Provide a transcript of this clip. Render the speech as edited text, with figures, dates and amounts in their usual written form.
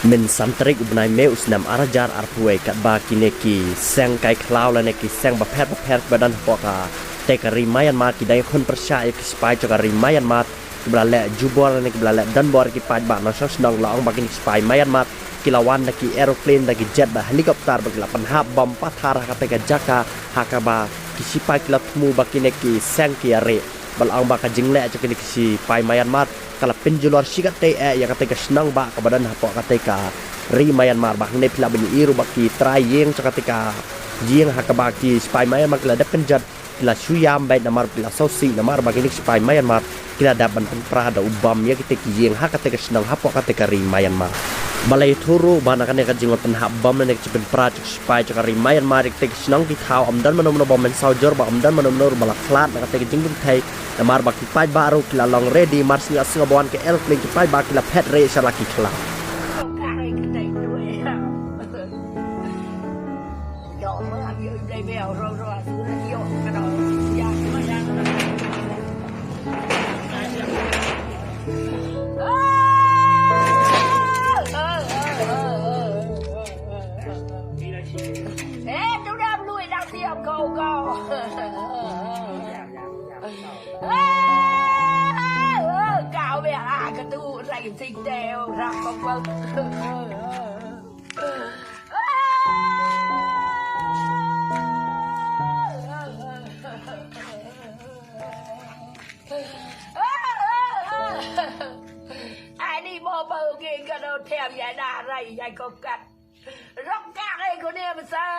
Min santrik ubnai me usnam arajar arpuai kat ba kineki seng kai klau la neki seng bapet badan poka tekari mayan mat ki dai kon percaya ki spai jokari mayan mat blale jubor neki blale dan bor ki pai ba no snong laong ba ki spai mayan mat kilawan neki aeroplane neki jet ba helikopter ba kila panhab bom pathar ka teka jaka hakaba ki spai kila tmu ba kineki seng ki are balaong ba ka jingle jokini ki spai mayan mat kalau penjual sikat teh yang kata senang bak kebadan apa kata ri Myanmar bak ne pila bani iru baki try yang ketika jing hak baki spy Myanmar kila dapat penjat kila suyam baik namar kila sausi namar baki ni spy Myanmar kila dapat prada ubam ya kita jing hak kata senang apa kata ri Myanmar balai turu bana kan yang jingot penhab bam ne cipen pra spy ri Myanmar kita senang di thau amdan mano bom men saujor ba amdan mano balak flat kata jingum thai namar baki pai baru kila long ready mars ni asing bawan ke airplane ki pai baki kila pet re salaki kila Thịt đều ra con vâng ai đi bò bờ kia cái đâu thèm dài đà rầy dài cột cắt róc cát đây của em sao